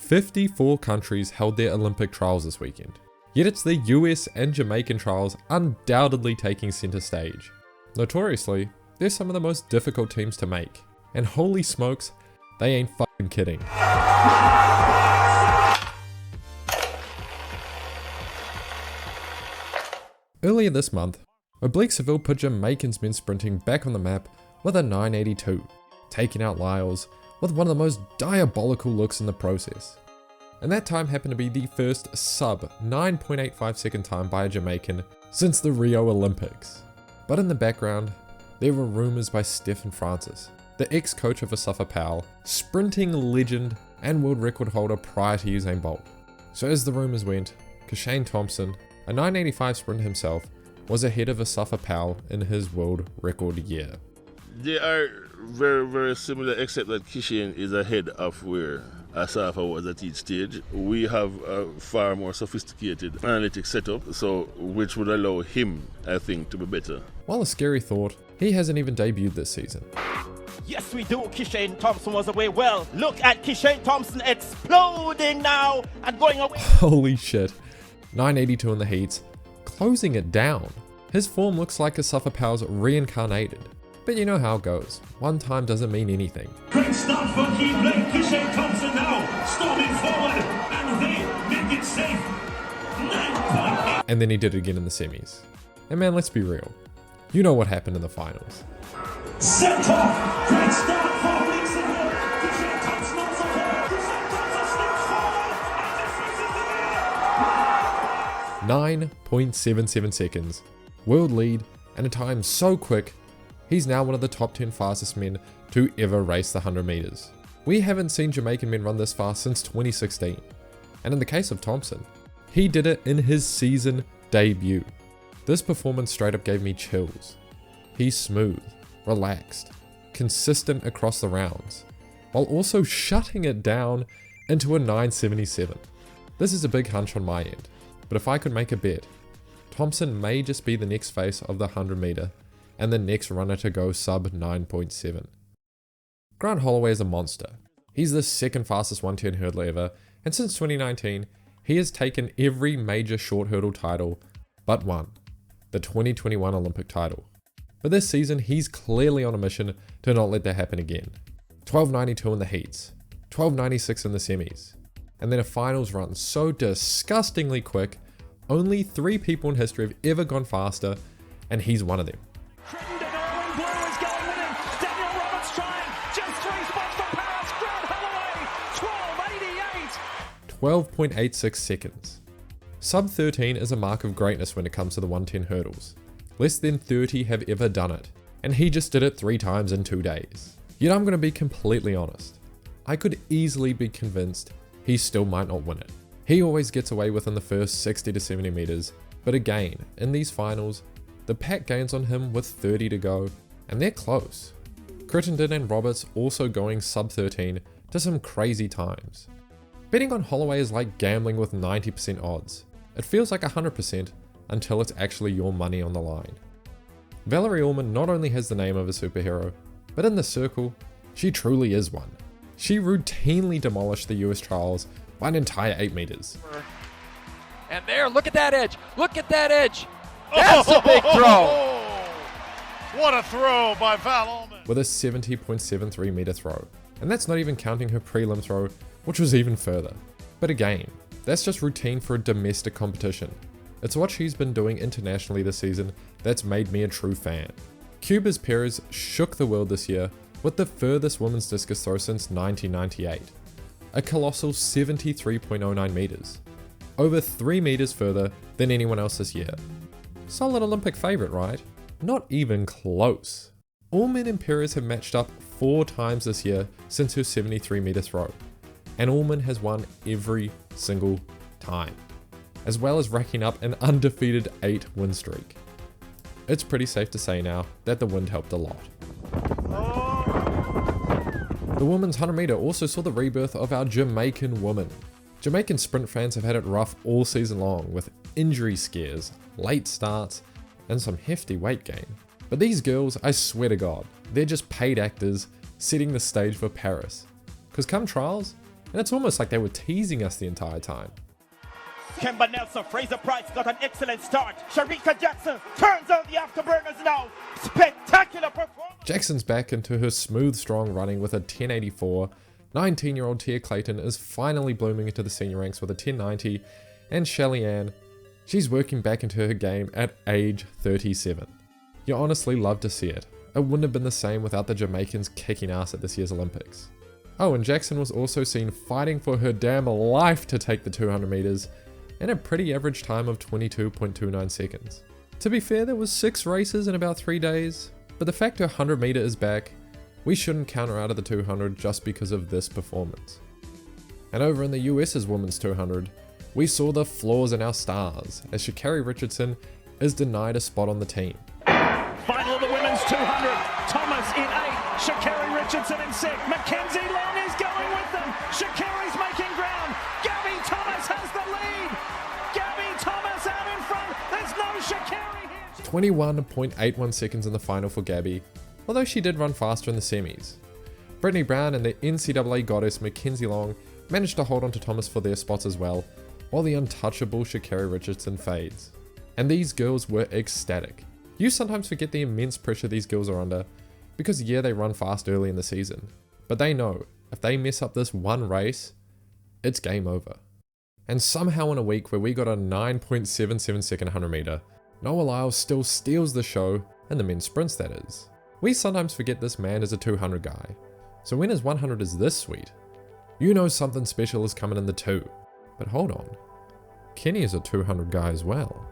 54 countries held their Olympic trials this weekend. Yet it's the US and Jamaican trials undoubtedly taking centre stage. Notoriously, they're some of the most difficult teams to make. And holy smokes, they ain't fucking kidding. Earlier this month, Oblique Seville put Jamaican's men sprinting back on the map with a 982, taking out Lyles with one of the most diabolical looks in the process. And that time happened to be the first sub 9.85 second time by a Jamaican since the Rio Olympics. But in the background, there were rumours by Stephen Francis, the ex-coach of Asafa Powell, sprinting legend and world record holder prior to Usain Bolt. So as the rumours went, Kishane Thompson, a 985 sprinter himself, was ahead of Asafa Powell in his world record year. They are very, very similar, except that Kishane is ahead of where Asafa was at each stage. We have a far more sophisticated analytic setup, so which would allow him, I think, to be better. While a scary thought, he hasn't even debuted this season. Yes, we do. Kishane Thompson was away well. Look at Kishane Thompson exploding now and going away. Holy shit. 982 in the heats, closing it down. His form looks like Asafa Powell's reincarnated. But you know how it goes. One time doesn't mean anything. Great start for Keyblade. Kishane Thompson now storming forward, and they make it safe. 9.8. And then he did it again in the semis. And man, let's be real. You know what happened in the finals. Set off. Great start for Oblique Seville. Kishane Thompson on support. Kishane Thompson steps forward, and this is the 9.77 seconds. World lead, and a time so quick, he's now one of the top 10 fastest men to ever race the 100 meters. We haven't seen Jamaican men run this fast since 2016. And in the case of Thompson, he did it in his season debut. This performance straight up gave me chills. He's smooth, relaxed, consistent across the rounds, while also shutting it down into a 977. This is a big hunch on my end, but if I could make a bet, Thompson may just be the next face of the 100 meter and the next runner to go sub 9.7. Grant Holloway is a monster. He's the second fastest 110 hurdler ever, and since 2019, he has taken every major short hurdle title but one, the 2021 Olympic title. But this season, he's clearly on a mission to not let that happen again. 12.92 in the heats, 12.96 in the semis, and then a finals run so disgustingly quick, only 3 people in history have ever gone faster, and he's one of them. 12.86 seconds. Sub 13 is a mark of greatness when it comes to the 110 hurdles. Less than 30 have ever done it, and he just did it 3 times in 2 days. Yet I'm going to be completely honest. I could easily be convinced he still might not win it. He always gets away within the first 60 to 70 meters, but again, in these finals, the pack gains on him with 30 to go, and they're close. Crittenden and Roberts also going sub 13 to some crazy times. Betting on Holloway is like gambling with 90% odds. It feels like 100% until it's actually your money on the line. Valarie Allman not only has the name of a superhero, but in the circle, she truly is one. She routinely demolished the US trials by an entire 8 meters. And there, look at that edge. Look at that edge. That's a big throw. What a throw by Val Allman. With a 70.73 meter throw. And that's not even counting her prelim throw, which was even further. But again, that's just routine for a domestic competition. It's what she's been doing internationally this season that's made me a true fan. Cuba's Perez shook the world this year with the furthest women's discus throw since 1998. A colossal 73.09 meters. Over 3 meters further than anyone else this year. Solid Olympic favorite, right? Not even close. Allman and Perez have matched up 4 times this year since her 73 meter throw. And Allman has won every single time, as well as racking up an undefeated 8 win streak. It's pretty safe to say now that the wind helped a lot. The women's 100 meter also saw the rebirth of our Jamaican woman. Jamaican sprint fans have had it rough all season long with injury scares, late starts, and some hefty weight gain. But these girls, I swear to God, they're just paid actors setting the stage for Paris. Because come trials, and it's almost like they were teasing us the entire time. Kemba Nelson, Fraser Price got an excellent start. Sharika Jackson turns on the afterburners now. Spectacular performance. Jackson's back into her smooth, strong running with a 1084. 19-year-old Tia Clayton is finally blooming into the senior ranks with a 1090. And Shelly Ann, she's working back into her game at age 37. You honestly love to see it. It wouldn't have been the same without the Jamaicans kicking ass at this year's Olympics. Oh, and Jackson was also seen fighting for her damn life to take the 200 meters in a pretty average time of 22.29 seconds. To be fair, there was 6 races in about 3 days, but the fact her 100 meter is back, we shouldn't count her out of the 200 just because of this performance. And over in the US's women's 200, we saw the flaws in our stars, as Sha'Carri Richardson is denied a spot on the team. Final of the women's 200, Thomas in 8, Sha'Carri Richardson in 6, Mackenzie Long is going with them, Sha'Carri's making ground, Gabby Thomas has the lead, Gabby Thomas out in front, there's no Sha'Carri here. 21.81 seconds in the final for Gabby, although she did run faster in the semis. Brittany Brown and the NCAA goddess Mackenzie Long managed to hold on to Thomas for their spots as well, while the untouchable Sha'Carri Richardson fades. And these girls were ecstatic. You sometimes forget the immense pressure these girls are under, because yeah, they run fast early in the season, but they know if they mess up this one race, it's game over. And somehow in a week where we got a 9.77 second 100 meter, Noah Lyles still steals the show, in the men's sprints that is. We sometimes forget this man is a 200 guy, so when his 100 is this sweet, you know something special is coming in the 2. But hold on, Kenny is a 200 guy as well.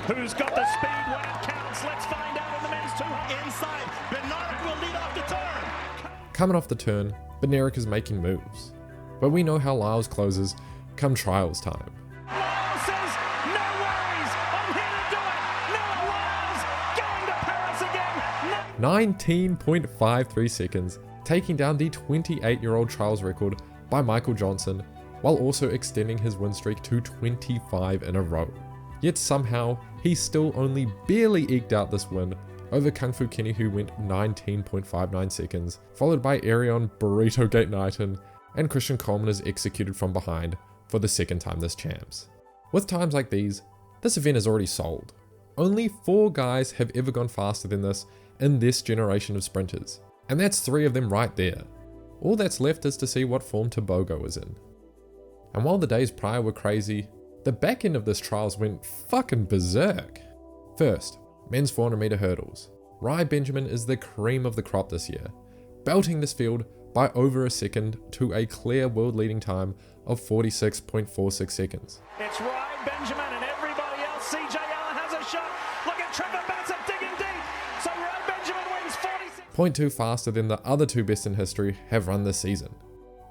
Who's got the speed when it counts? Let's find out in the men's 200. Inside, Bernard will lead off the turn. Coming off the turn, Benerick is making moves, but we know how Lyles closes come trials time. Lyles says, no worries, I'm here to do it. Noah Lyles going to Paris again. 19.53 seconds, taking down the 28-year-old trials record by Michael Johnson, while also extending his win streak to 25 in a row. Yet somehow, he still only barely eked out this win over Kung Fu Kenny, who went 19.59 seconds, followed by Arion Burrito Gate Knighton, and Christian Coleman is executed from behind for the second time this champs. With times like these, this event is already sold. Only 4 guys have ever gone faster than this in this generation of sprinters, and that's 3 of them right there. All that's left is to see what form Tobago is in. And while the days prior were crazy, the back end of this trials went fucking berserk. First, men's 400 meter hurdles. Rai Benjamin is the cream of the crop this year, belting this field by over a second to a clear world leading time of 46.46 seconds. It's Ryan Benjamin and everybody else. CJ Allen has a shot. Look at Trevor Bassett digging deep. So Ryan Benjamin wins 46. 0.2 faster than the other 2 best in history have run this season.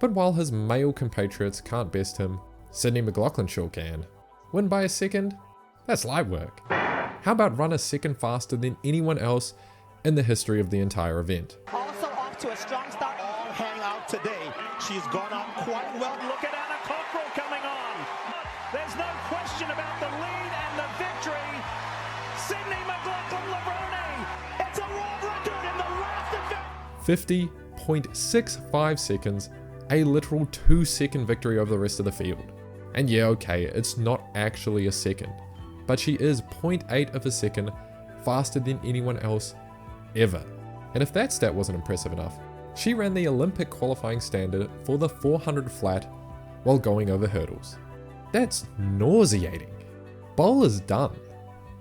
But while his male compatriots can't best him, Sydney McLaughlin sure can. Win by a second? That's light work. How about run a second faster than anyone else in the history of the entire event? Also off to a strong start. All hang out today. She's gone up quite well. Look at Anna Cockrell coming on. There's no question about the lead and the victory. Sydney Mclaughlin-Levrone. It's a world record in the last event. 50.65 seconds, a literal 2-second victory over the rest of the field. And yeah, okay, it's not actually a second, but she is 0.8 of a second faster than anyone else ever. And if that stat wasn't impressive enough, she ran the Olympic qualifying standard for the 400 flat while going over hurdles. That's nauseating. Bowl is done.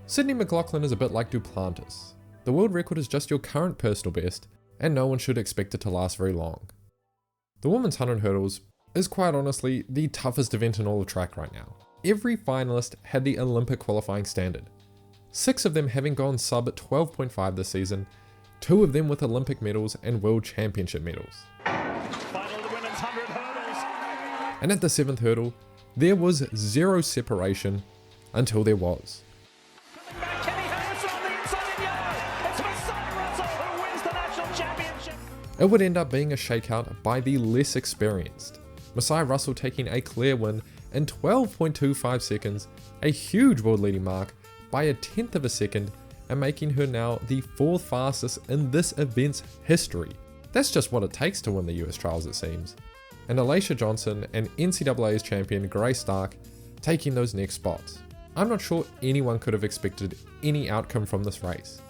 Sydney McLaughlin is a bit like Duplantis. The world record is just your current personal best, and no one should expect it to last very long. The women's 100 hurdles is quite honestly the toughest event in all of track right now. Every finalist had the Olympic qualifying standard, 6 of them having gone sub 12.5 this season, 2 of them with Olympic medals and World Championship medals. Final of the women's 100 hurdles. And at the 7th hurdle, there was 0 separation until there was. Kenny Harrison on the inside in yellow. It's Masai Russel who wins the national championship. It would end up being a shakeout by the less experienced. Masai Russel taking a clear win in 12.25 seconds, a huge world leading mark by a 1/10 of a second, and making her now the 4th fastest in this event's history. That's just what it takes to win the US trials, it seems. and Alicia Johnson and NCAA's champion Grace Stark taking those next spots. I'm not sure anyone could have expected any outcome from this race.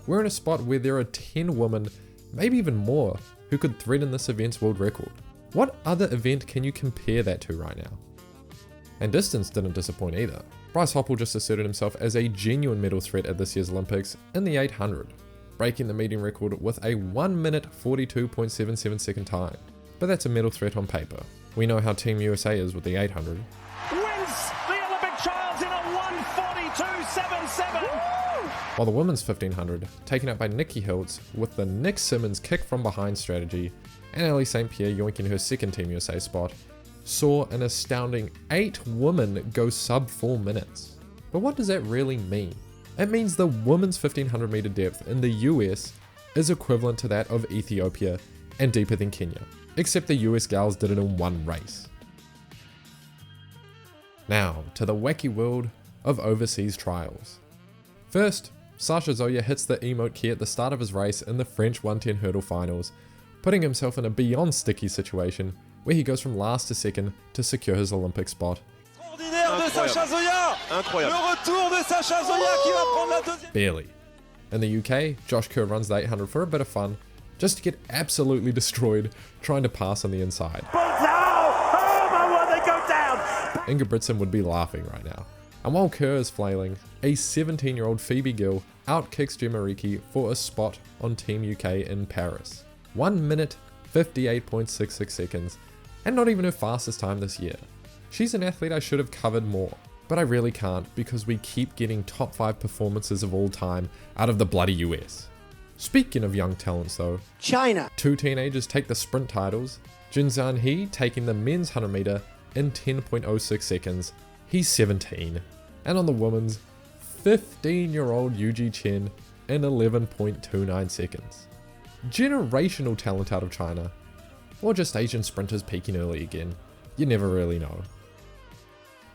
We're in a spot where there are 10 women, maybe even more, who could threaten this event's world record. What other event can you compare that to right now? And distance didn't disappoint either. Bryce Hoppel just asserted himself as a genuine medal threat at this year's Olympics in the 800, breaking the meeting record with a 1 minute 42.77 second time. But that's a medal threat on paper. We know how Team USA is with the 800. Wins the Olympic trials in a 1:42.77. While the women's 1500, taken out by Nikki Hiltz with the Nick Simmons kick from behind strategy, and Ellie St. Pierre yoinking her second Team USA spot, saw an astounding 8 women go sub 4 minutes. But what does that really mean? It means the women's 1500 meter depth in the US is equivalent to that of Ethiopia and deeper than Kenya, except the US gals did it in one race. Now to the wacky world of overseas trials. First, Sasha Zoya hits the emote key at the start of his race in the French 110 hurdle finals, putting himself in a beyond sticky situation where he goes from last to second to secure his Olympic spot. Barely. In the UK, Josh Kerr runs the 800 for a bit of fun, just to get absolutely destroyed trying to pass on the inside. Ingebrigtsen would be laughing right now. And while Kerr is flailing, a 17-year-old Phoebe Gill outkicks Gemma Reekie for a spot on Team UK in Paris. 1 minute 58.66 seconds, and not even her fastest time this year. She's an athlete I should have covered more, but I really can't because we keep getting top 5 performances of all time out of the bloody US. Speaking of young talents though, China. 2 teenagers take the sprint titles, Jinzhan He taking the men's 100 meter in 10.06 seconds, he's 17, and on the women's, 15-year-old Yuji Chen in 11.29 seconds. Generational talent out of China, or just Asian sprinters peaking early again, you never really know.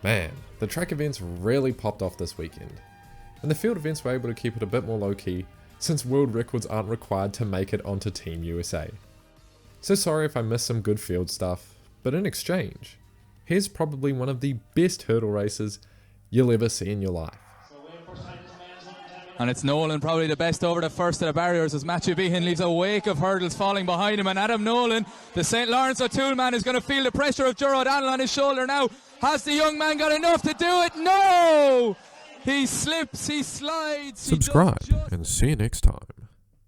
Man, the track events really popped off this weekend, and the field events were able to keep it a bit more low-key since world records aren't required to make it onto Team USA. So sorry if I missed some good field stuff, but in exchange, here's probably one of the best hurdle races you'll ever see in your life. And it's Nolan, probably the best over the first of the barriers, as Matthew Behan leaves a wake of hurdles falling behind him. And Adam Nolan, the St. Lawrence O'Toole man, is going to feel the pressure of Juro O'Donnell on his shoulder now. Has the young man got enough to do it? No! He slips, he slides. Subscribe and see you next time.